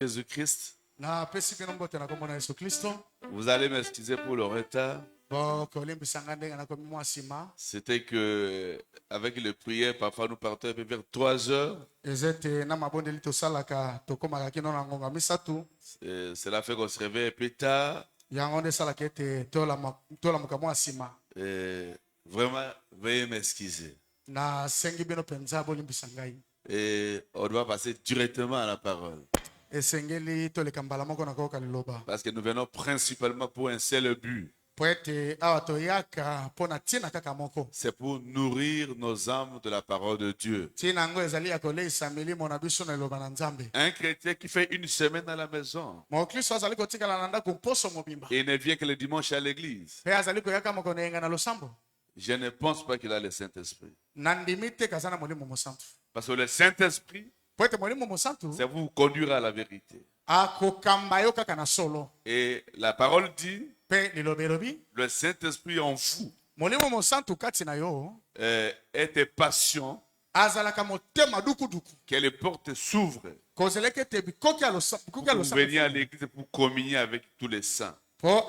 Jésus-Christ. Na pesi bino mbote na kombo na Yesu Kristo. Vous allez m'excuser pour le retard. Bokolimbisanga ndenge nakomi mwa nsima. C'était que, avec les prières, parfois nous partons un peu vers 3 heures. Ezete na mabondeli tosalaka tokomaka kino na ngonga misatu. Cela fait qu'on se réveille un peu tard. Yango nde esalaka ete tolamuka mwa nsima. Vraiment, veuillez m'excuser. Na sengi bino penza bolimbisa ngai. Et on doit passer directement à la parole. Esengeli toleka mbala moko na koyoka liloba. Parce que nous venons principalement pour un seul but. Po ete awa toyaka mpo na ntina kaka moko. C'est pour nourrir nos âmes de la parole de Dieu. Ntina yango ezali ya koleisa milimo na biso na liloba na Nzambe. Un chrétien qui fait une semaine à la maison Mokristo azali kotikala na ndako mposo mobimba. et ne vient que le dimanche à l'église, Pe azali koyaka moko na yenga na losambo. je ne pense pas qu'il a le Saint-Esprit. Nandimi te kazana molimo mosantu. Parce que le Saint-Esprit, Po ete molimo mosantu c'est vous conduire à la vérité. akokamba yo kaka na solo. Et la parole dit, Pe lilobi elobi le Saint-Esprit en vous molimo mosantu kati na yo est des passions, azalaka motema dukuduku. que les portes s'ouvrent Kozeleke te bikoki ya pour venir à l'église pour communier avec tous les saints. po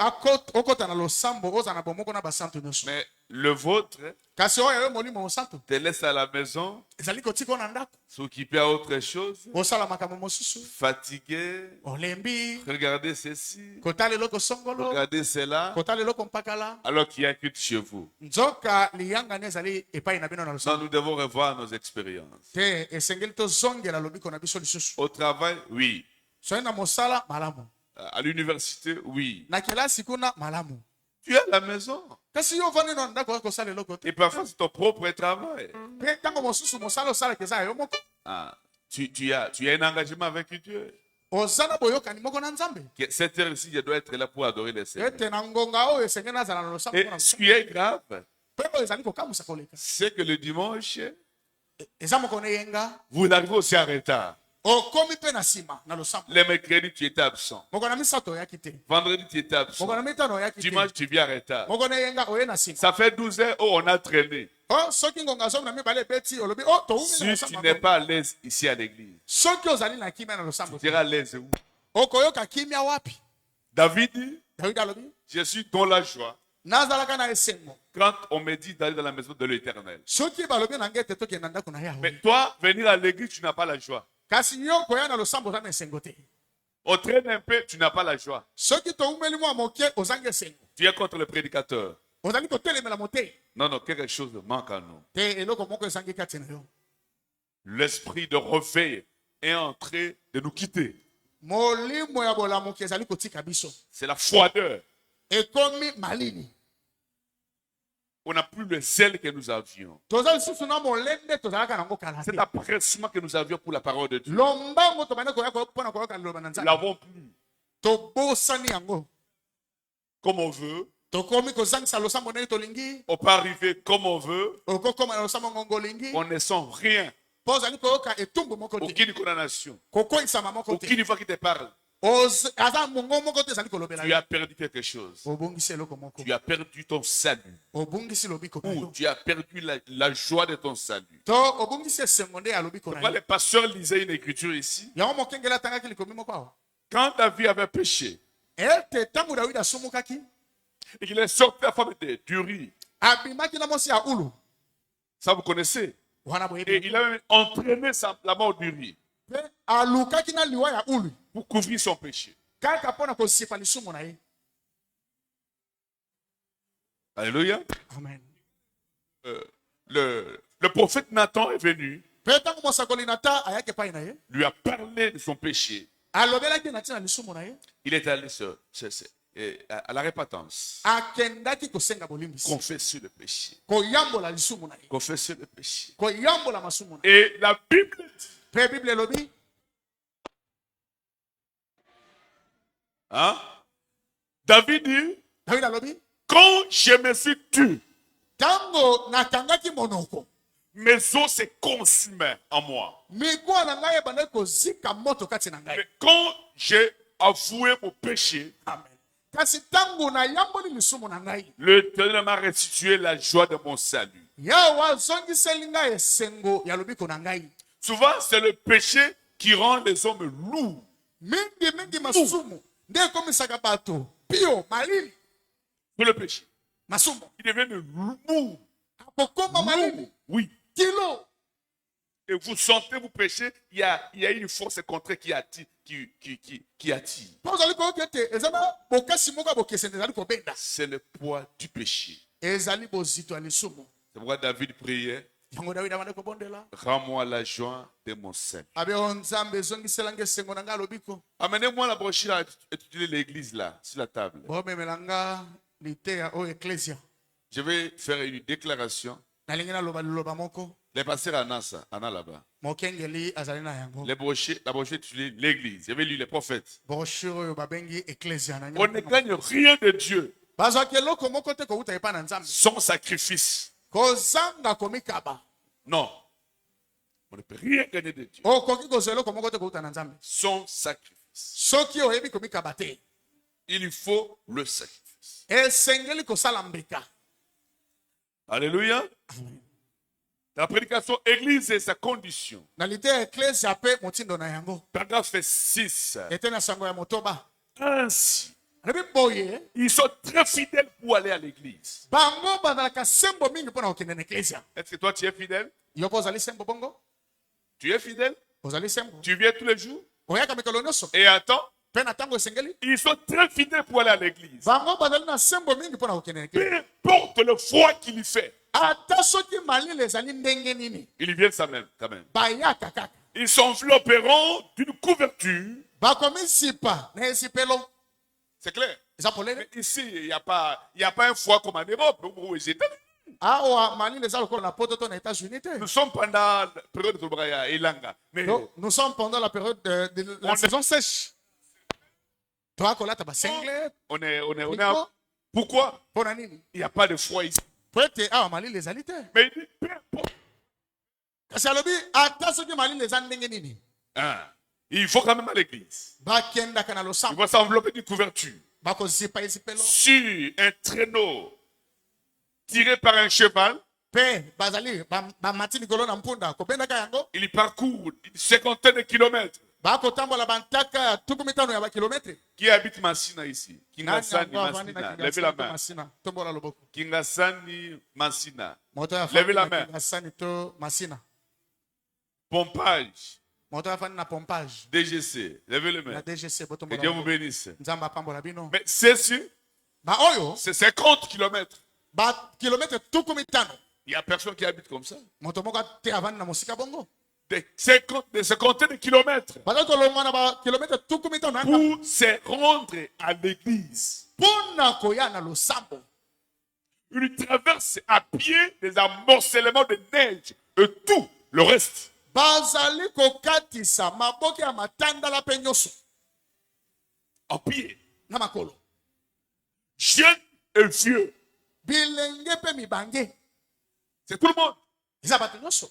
okota na losambo oza na bomoko na basantu nyonso. Mais le vôtre Kasi oyo yo molimo mosantu te laisse à la maison, ezali kotika na ndako s'occuper à autre chose, osala makambo mosusu fatigué, olembi regardez ceci, kotala eloko songolo regardez cela, kotala eloko mpakala alors qu'il y a culte chez vous. nzoka liyangani ezali epai na bino na Non, losambo nous devons revoir nos expériences. te esengeli tozongela lobiko na biso lisusu. Au travail, oui. soki na mosala malamu À l'université, oui. na kelasi kuna malamu Tu es à la maison. kasi yo ovandi na ndako oya kosala eloko te Et parfois, c'est ton propre travail. mpe ntango mosusu mosala osalaka eza ya yo moko Ah, tu as un engagement avec Dieu. oza na boyokani moko na Nzambe Que cette heure-ci, je dois être là pour adorer le Seigneur. ete na ngonga oyo esengeli nazala na losambo Et mpona ce qui est grave, mpe oyo ezali kokamwisa koleka c'est que le dimanche, eza moko na eyenga vous arrivez aussi en retard. okomi mpe na nsima na losambo Le mercredi, tu étais absent. moko na misato oyaki te Vendredi, tu étais absent. moko na mitano oyaki te Dimanche, tu viens en retard. moko na eyenga oye na nsima Ça fait 12 heures où on a traîné. o soki ngonga zomi na mibale ebeti olobi o toumi na Si tu losambo n'es pas à l'aise ici à l'église, soki ozali na kimia na losambo tu seras à l'aise où? okoyoka kimia wapi? David dit, Dawidi alobi je suis dans la joie nazalaka na esengo quand on me dit d'aller dans la maison de l'Éternel. soki balobi na ngai ete tokenda ndako na Mais yawe toi, venir à l'église, tu n'as pas la joie. kasi yo koya na losambo oza na esengo te On traîne un peu, tu n'as pas la joie. soki toumeli mwa moke ozangi esengo Tu es contre le prédicateur. ozali kotelemela motei Non, non, quelque chose manque à nous. te eloko moko ezangi kati na yo L'esprit de réveil est en train de nous quitter. molimo ya bolamuki ezali kotika biso C'est la froideur. ekomi malili On n'a plus le zèle que nous avions. toza lisusu na molende tozalaka nango kala te Cet appressement que nous avions pour la parole de Dieu. lombango tobandi koya mpona koyoka liloba na Nous Nzambe l'avons plus. tobosani yango Comme on veut. tokomi kozangisa losambo ndenge tolingi On peut arriver comme on veut. okokoma na losambo ngongo olingi On ne sent rien. mpo ozali koyoka etumbu moko te Aucune condamnation. kokoisama moko te Aucune voix qui te parle. aza mongo moko te ezali kolobela Tu as perdu quelque chose. obungisi eloko moko Tu as perdu ton salut. obungisi lobiko na Ou yo tu as perdu la joie de ton salut. to obungisi esengo nde ya lobiko na Pourquoi yo les pasteurs lisaient une écriture ici? yango mokengeli atangaki likomi moko awa Quand David avait péché ete ntango dawidi asumukaki et qu'il est sorti la femme d'Uri, abimaki na mosi ya ulu ça vous connaissez? wana Et boyebi il a même entraîné la mort d'Uri mpe alukaki na liwa ya ulu pour couvrir son péché. kaka mpo na kosipa lisumu na ye Alléluia. amen Le prophète Nathan est venu, mpe ntango mosakoli nata ayaki epai na ye lui a parlé de son péché. alobelaki na ntina lisumu na ye Il est allé à la repentance. akendaki kosenga bolimbisi Confesser le péché. koyambola lisumu na ye Confesser le péché. koyambola masumu na ye Et la Bible dit, mpe bible elobi hein? David dit, dawidi alobi quand je me suis tué, ntango nakangaki monoko mes os se consumaient en moi. migwa na ngai ebandaki kozika moto kati na ngai Mais quand j'ai avoué mon péché, amen kasi ntango nayamboli lisumu na ngai l'Éternel m'a restitué la joie de mon salut. yawe azongiseli ngai esengo ya lobiko na ngai Souvent, c'est le péché qui rend les hommes lourds. mingi masumu nde ekomisaka bato pio malili Pour le péché. masumu Il devient mou. akokoma malili Oui. kilo Et vous sentez, vous péchez, il y a une force contraire qui attire. Qui attire. mpo ozali koyoka ete eza na bokasi moko ya bokesende ezali kobenda C'est le poids du péché. ezali bozito ya lisumu C'est pourquoi David priait, yango dawidi abandi kobondela rends-moi la joie de mon sein. abe o nzambe ezongiselanga esengo na ngai alobiko Amenez-moi la brochure à étudier l'église là, sur la table. bomemela nga liteya oyo eklesia Je vais faire une déclaration. nalingi naloba liloba moko Les pasteurs Anna là-bas. mokengeli azali na yango La brochure étudier l'église. Je vais lire les prophètes. brochure oyo babengi eklesia na On ne gagne rien de Dieu bazwaki eloko moko te kouta epai na nzambe sans sacrifice. kozanga komikaba Non. On ne peut rien gagner de Dieu okoki kozwa eloko moko te kouta na nzambe sans sacrifice. soki oyebi komikaba te Il faut le sacrifice. esengeli kosala mbeka Alléluia. La prédication église et sa condition. na liteya eklesia mpe motindo na yango Paragraphe 6. ete na sango ya motoba Ainsi, alobi boye ils sont très fidèles pour aller à l'église. bango bazalaka sembo mingi mpo na kokende na eklesia Est-ce que toi tu es fidèle? yo mpo ozali sembo bongo Tu es fidèle? ozali sembo Tu viens tous les jours? oyaka mikolo nyonso Et attends, mpe na ntango esengeli ils sont très fidèles pour aller à l'église. bango bazali na sembo mingi mpo na kokende na eklesia Peu importe le froid qu'il y fait, ata soki malili ezali ndenge nini ils viennent ça même, quand même. bayaka kaka Ils s'envelopperont d'une couverture. bakomisipa na esipelo C'est clair. eza polele Mais ici, il n'y a pas un froid comme en Europe ou aux États-Unis. awa malili eza lokola na poto to na états-unis te Nous sommes pendant la période de Tobraya et Langa. Mais Donc, nous sommes pendant la période de la On est- saison sèche toakolata basengle on est Nico? Pourquoi? mpo na nini Il n'y a pas de froid ici. po ete awa malili ezali te Mais il dit, peu importe. kasi alobi ata soki malili eza ndenge nini Hein, il faut quand même à l'église. bakendaka na Il losambo va s'envelopper d'une couverture. bakozipa esipelo Sur un traîneau tiré par un cheval, mpe bazali bamati likolo na mpunda kobendaka yango il parcourt une cinquantaine de kilomètres. bakotambola bantaka ya tuku mitano ya bakilometre Qui habite Massina ici? Nani Kingasani yango avandi na Massina. Levez la Kingasani to main. Masina tombola loboko Kingasani Massina. moto ya Levez la fandi na main. Kingasani to Masina Pompage. moto ya fandi na pompage DGC. Levez les na mains. DGC Que botombola Dieu vous loboko. bénisse. nzambe apambola bino Mais c'est sûr, baoyo c'est 50 kilomètres. bakilometre tuku mitano Il n'y a personne qui habite comme ça. moto moko te avandi na mosika bongo Des cinquantaines de kilomètres bazali kolongwa na bakilometre tuku mitano na pour se rendre à l'église. mpona koya na losambo Il traverse à pied des amoncellements de neige et tout le reste. bazali kokatisa maboke ya matandala mpe nyonso En pied. na makolo Jeune et vieux. bilenge mpe mibange C'est tout le monde. eza bato nyonso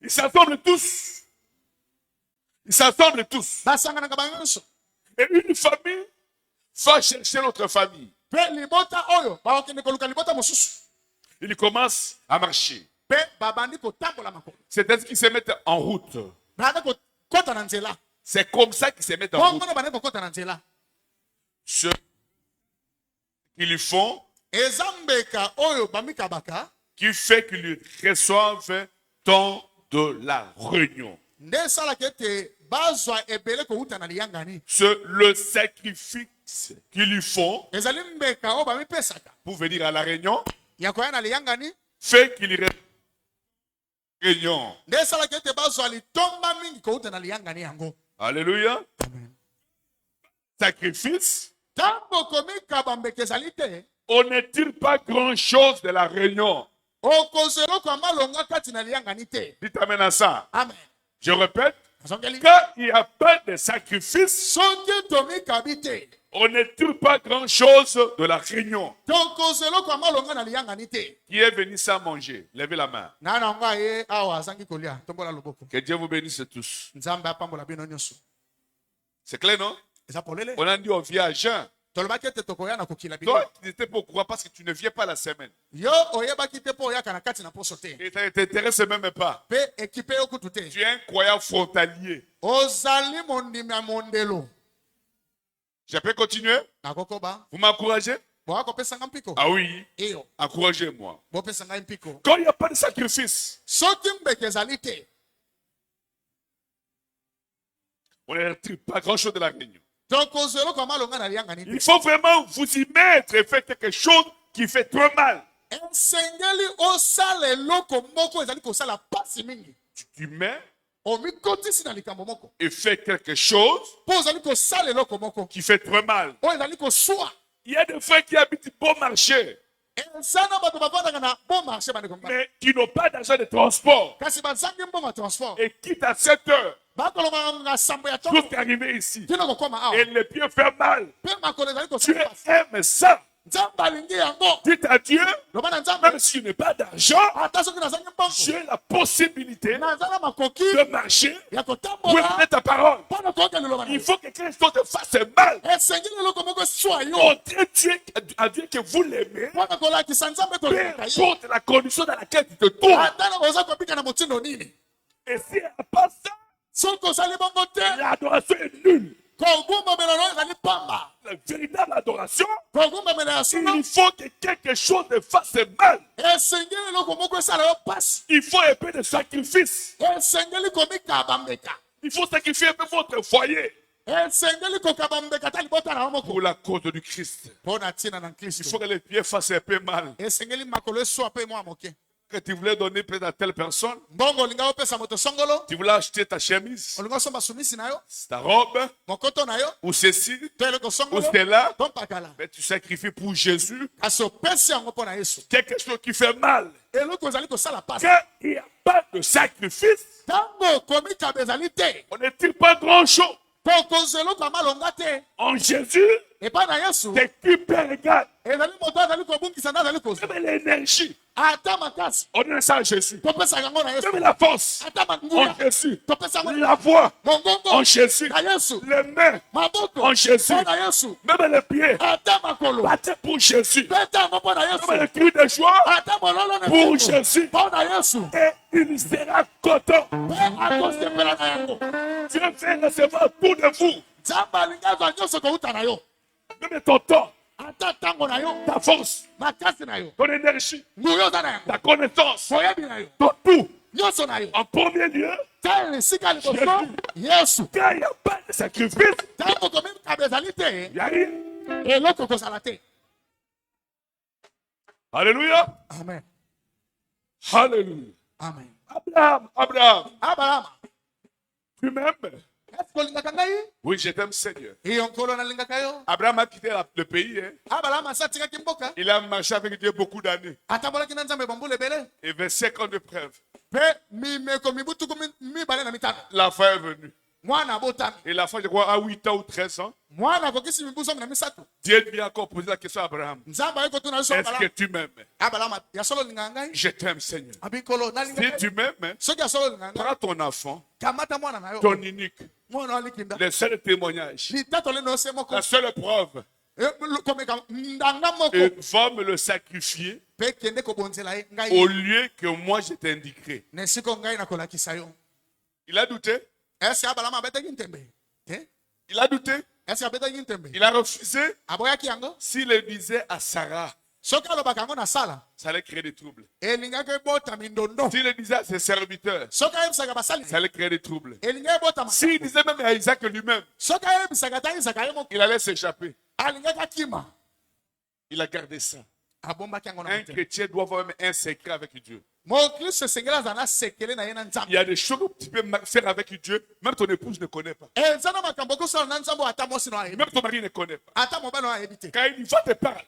Ils s'assemblent tous. Ils s'assemblent tous. basanganaka bango nyonso Et une famille va chercher l'autre famille. mpe libota oyo bakokende koluka libota mosusu Ils commencent à marcher. mpe babandi kotambola makolo C'est-à-dire qu'ils se mettent en route. banda kokɔta na nzela C'est comme ça qu'ils se mettent en route. bongono bandi kokɔta na nzela Ce qu'ils font, eza mbeka oyo bamikabaka qui fait qu'ils reçoivent tant de la réunion. nde esalaka ete bazwa ebele kowuta na liyangani C'est le sacrifice qu'ils font ezali mbeka oyo bamipesaka pour venir à la réunion, ya koya na liyangani fait qu'ils réunion. nde esalaka ete bazwa litomba mingi kowuta na liyangani yango Alléluia. Sacrifice. ntango komikaba mbeka ezali te On ne tire pas grand-chose de la réunion. okozwa eloko ya malonga kati na liyangani te Dites amen à ça. amen Je répète, azongeli quand il n'y a pas de sacrifice, soki tomikabi te on ne tire pas grand-chose de la réunion. tokozwa eloko ya malonga na liyangani te Qui est venu sans manger? Levez la main. na nango aye awa azangi kolia tombola loboko Que Dieu vous bénisse tous. nzambe apambola bino nyonso C'est clair, non? eza polele On a dit on vient à jeun. tolobaki ete tokoya na kokila bino. Toi, tu n'étais pas au courant parce que tu ne viens pas la semaine. Yo oyebaki te mpo oyaka na kati na poso te. Et ça ne t'intéresse même pas. Mpe ekipe yo kutu te. Tu es un croyant frontalier. Ozali mondimi ya mondelo. Je peux continuer? Nakokoba. Vous m'encouragez? Bokopesanga mpiko. Ah oui. Iyo. Encouragez-moi. Bopesanga mpiko. Quand il n'y a pas de sacrifice, Soki mbeke ezali te. on ne retire pas grand-chose de la réunion. Tokozwa eloko ya malonga na lianga Il nini. faut vraiment vous y mettre et faire quelque chose qui fait trop mal. Esengeli osala eloko moko ezali kosala pasi mingi. Tu t'y mets Omikotisi na likambo moko. et fais quelque chose Mpo ozali kosala eloko moko. qui fait trop mal. Oyo ezali koswa. Il y a des frères qui habitent bon marché, Eza na bato bavandaka na bon marché bandeko mbala. mais qui n'ont pas d'argent de transport Kasi bazangi mbongo ya transport. et quittent à 7 heures Bakolonga na sambo ya tongo. jusqu'à arriver ici. Tina kokoma awa. Et les pieds font mal. Mpe makolo ezali Tu kosala pasi. aimes ça. Nzambe alingi yango. Dites à Dieu, Loba na Nzambe. même si je n'ai pas d'argent, Ata soki nazangi mbongo. j'ai la possibilité Naza na makoki de marcher ya pour kotambola. écouter ta parole. Mpo na koyoka liloba na Il yo. faut que quelque chose te fasse mal. Esengeli eloko moko eswa yo. Montrer à Dieu que vous l'aimez, Mpo na kolakisa Nzambe peu tolingaka ye. importe la condition dans laquelle tu te trouves. Ata na koza kobika na motindo nini. Et si à part ça, Soki ozali bongo te. l'adoration est nulle. Kogumbamela no ezali pamba. La véritable adoration, Kogumbamela ya suna. il faut que quelque chose te fasse mal. Esengeli eloko moko esala yo pasi. Il faut un peu de sacrifice. Esengeli komikaba mbeka. Il faut sacrifier un peu votre foyer Esengeli kokaba mbeka ta libota na yo moko. pour la cause du Christ. Mpo na ntina na Il Kristo. faut que les pieds fassent un peu mal. Esengeli makolo eswa mpe mwa moke. Que tu voulais donner peut-être à telle personne, Mbongo olinga opesa moto songolo. tu voulais acheter ta chemise, Olinga osomba sumisi na yo. ta robe, Mokoto na yo. ou ceci, To eloko ou songolo. cela, To mpakala. mais tu sacrifies pour Jésus Kasi opesi yango mpo na Yesu. quelque chose qui fait mal. Eloko ezali kosala pasi. Quand il n'y a pas de sacrifice, Ntango komikaba ezali te. on ne tire pas grand-chose. Tokozwa eloko ya malonga te. En Jésus, Epai na Yesu. tes cubes égales. Ezali moto azali kobungisa nde azali kozwa. Même l'énergie, Ata makasi. on donne ça à Jésus. Topesa yango na Yesu. Même la force, Ata en manguya. Jésus. Topesa yango La voix, mongongo. en Jésus. Na Yesu. Les mains, Maboko. en Jésus. Mpo na Yesu. Même les pieds, Ata makolo. battez pour Jésus. Peta yango mpo na Yesu. Même les cris de joie, Ata mololo na pour Yesu. Jésus. Mpo na Yesu. Et il sera content. Mpe akosepela na yango. Dieu fait recevoir tout de vous. Nzambe alingi azwa nyonso kouta na yo. Même ton temps, Ata ntango na yo. ta force, Makasi na yo. ton énergie, Nguya oza na yango. ta connaissance, Boyebi na yo. ton tout. Nyonso na yo. En premier lieu, Tala esika liboso. Yesu. quand il n'y a pas de sacrifice, Ntango komikaba ezali te. il n'y a rien. Eloko kozala te. Alléluia. Amen. Alléluia. Amen. Abraham, Abraham, Abrahama. tu m'aimes? Est-ce que olingaka ngai? Oui, je t'aime, Seigneur. Iyo nkolo nalingaka yo. Abraham a quitté le pays. Hein. Abrahama asa atikaki mboka. Il a marché avec Dieu beaucoup d'années. Atambolaki na Nzambe bambula ebele. Et 25 ans de preuve. Mpe mimeko mibutuku mibale na mitano. L'enfant est venu. Mwana abotami. Et l'enfant, je crois, à 8 ans ou 13 ans. Mwana akokisi mibu 13. Dieu lui a encore posé la question à Abraham. Nzambe ayi kotuna biso Est-ce que Abrahama. tu m'aimes? Abrahama ya solo olingaka ngai. Je t'aime, Seigneur. Abi nkolo Si nalingaka. tu m'aimes, Soki ya solo olingaka ngai. prends ton enfant, Kamata mwana na yo. ton unique, Mwana alikinda. le seul témoignage, Litato leno ose moko. la seule preuve, Komeka ndanga moko. et va me le sacrifier Mpe kende kobonzela ye au ngai. lieu que moi je t'indiquerai. Na esika ngai nakolakisa yo. Il a douté. Ese Abrahama abetaki ntembe. Te? Il a douté. Ese abetaki ntembe. Il a refusé. Aboyaki yango. S'il le disait à Sarah, Soki alobaka yango na sala. ça allait créer des troubles. Elingaki ebotami ndondo. S'il le disait à ses serviteurs, Soki ayebisaka basali. ça allait créer des troubles. Elingaki ebotama. S'il disait même à Isaac lui-même, Soki ayebisaka ta Isaka ye moko. il allait s'échapper. Alingaki akima. Il a gardé ça. Abombaki yango na Un motema. chrétien doit avoir même un secret avec Dieu. Mokristo esengeli azala na sekele na ye na Il Nzambe. y a des choses que tu peux faire avec Dieu, même ton épouse ne connaît pas. Eza na makambo okosala na Nzambe ata mwasi no ayebi. Même ton mari ne connaît pas. Ata mobali no ayebi te. Quand il va te parler,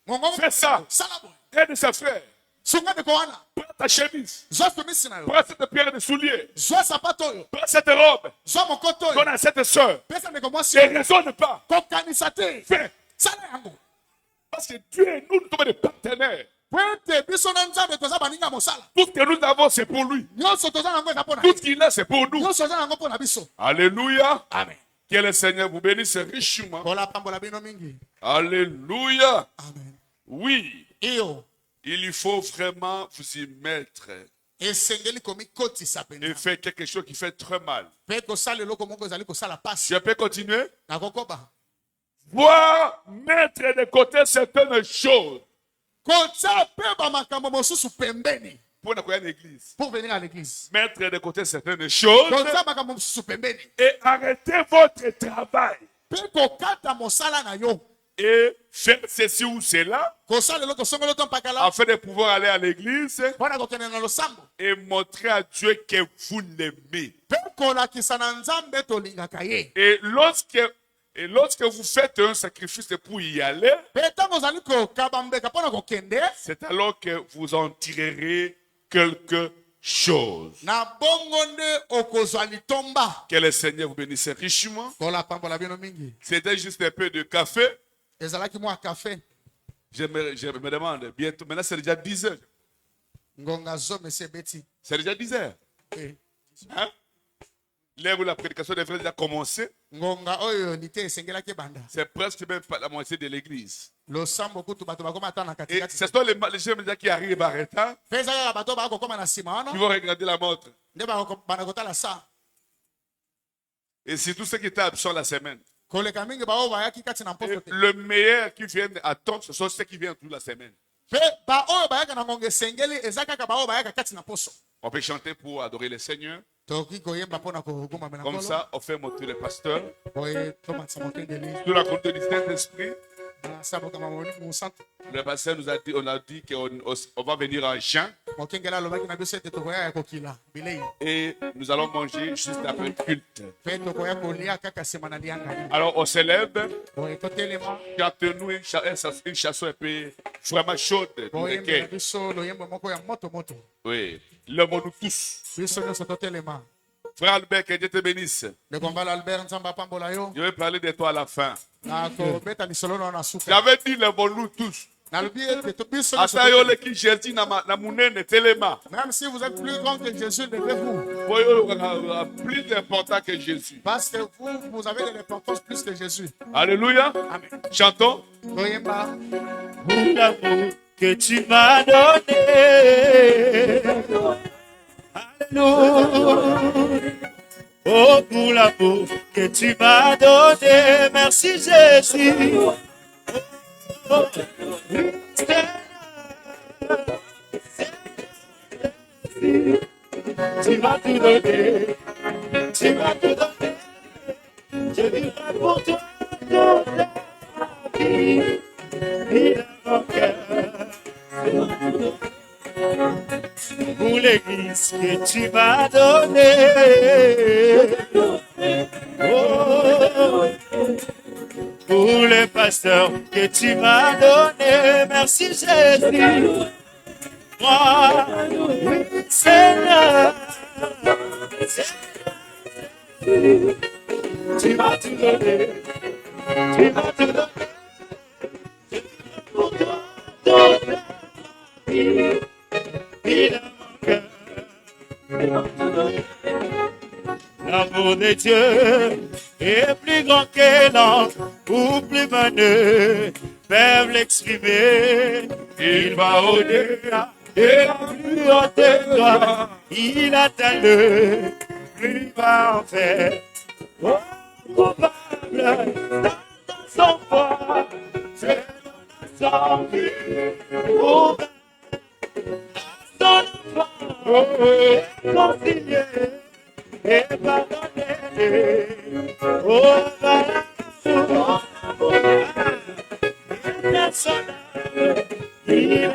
Ngongo fais ça. sala boye. Un de ses frères, Sunga ndeko wana. prends ta chemise, Zwa sumisi na yo. prends cette paire de souliers, Zwa sapato oyo. prends cette robe, Zwa mokoto oyo. donne à cette soeur. Pesa ndeko mwasi Ne oyo. raisonne pas. Kokanisa te. Fais. Sala yango. Parce que Dieu et nous sommes des partenaires. Po ete biso na Nzambe toza baninga mosala. Tout ce que nous avons, c'est pour lui. Nyonso toza nango eza mpo na Tout ye. ce qu'il a, c'est pour nous. Nyonso eza nango mpo na biso. Alléluia. Amen. Que le Seigneur vous bénisse richement. kolapambola bino mingi. Alléluia. Amen. Oui, Iyo il faut vraiment vous y mettre esengeli komikotisa et penza. faire quelque chose qui fait très mal. Mpe kosala eloko moko ezali kosala pasi. Je peux continuer? Nakokoba. Voir mettre de côté certaines choses Kotia pe ba makambo mosusu pembeni pour ne pas l'église. pour venir à l'église. Mettre de côté certaines choses Kotia makambo mosusu pembeni. et arrêter votre travail Pe kokata mosala na yo. et faire ceci ou cela Kosala eloko songolo to mpakala. afin de pouvoir aller à l'église Mpona kokende na losambo. et montrer à Dieu que vous l'aimez. Pe kolakisa na Nzambe tolingaka ye. Et lorsque vous faites un sacrifice pour y aller, Pe ntango ozali kokaba mbeka mpona kokende. c'est alors que vous en tirerez quelque chose. Na bongo nde okozwa litomba. Que le Seigneur vous bénisse richement. Kolapambola bino mingi. C'était juste un peu de café. Ezalaki mwa café. Je me demande, bientôt, maintenant c'est déjà 10 heures. Ngonga zo monsieur Betty. C'est déjà 10 heures. Eh. Hein? L'heure où la prédication devrait déjà commencer, Ngonga oyo nite esengelaki banda. c'est presque même pas la moitié de l'église. Losambo kutu bato bakoma ata na Et katikati. ce sont les gens déjà qui arrivent en retard Pe ezalaka bato bakokoma na nsima wana. qui vont regarder la montre. Nde bana kotala sa. Et c'est tout ce qui était absent la semaine. Koleka mingi bao bayaki kati na Et mposo te. le meilleur qui vient à temps, ce sont ceux qui viennent toute la semaine. Pe ba oyo bayaka na ngonga esengeli eza kaka bao bayaka kati na poso. On peut chanter pour adorer le Seigneur. Toki koyemba mpona koguma mena Comme nkolo. ça, on fait monter le pasteur. Boye tomatisa mokengeli. Sous la conduite du Saint-Esprit, Na saboka mamoni musantu. le pasteur nous a dit, on a dit qu'on va venir en Jean Mokengeli alobaki na biso ete tokoya ya kokila bilei. et nous allons manger juste après le culte. Pe tokoya kolia kaka nsima na lianga. Alors on se lève, Boye totelema. chante-nous une chanson un peu vraiment chaude. du Boyembe na reggae. biso loyembo moko ya moto moto. Oui, lève-nous tous. Biso nyonso totelema. Frère Albert, que Dieu te bénisse. Ndekombala Albert Nzamba apambola yo. Je vais parler de toi à la fin. Nakobeta lisolo na suka. J'avais dit lève-nous tous. Nalobi ete biso nyonso Ata yo totelema. leki Jésus na munene telema. Même si vous êtes plus grand que Jésus, levez-vous. Boyo, plus important que Jésus. Parce que vous avez de l'importance plus que Jésus. Alléluia. Amen. Chantons. Koyemba. Pour l'amour que tu m'as donné. Alléluia. Oh, pour l'amour que tu m'as donné. Merci Jésus. Oh, tu m'as tout donné. Tu m'as tout donné. Je vivrai pour toi toute la vie. Il est mon cœur. Pour l'église que tu m'as donnée. Oh, pour le pasteur que tu m'as donné. Merci Jésus. Moi, oui, Seigneur. Tu m'as tout donné. Tu m'as tout donné. Pour toi, toute la vie. Il a mon cœur. L'amour de Dieu est plus grand que l'ange ou plus maneux peuvent l'exprimer. Il va au-delà et la plus haute gloire. Il atteint le plus bas enfer. Oh, coupable dans son poids, c'est son vie. Oh, son enfant, concilié et pardonné. Oh, par l'amour, il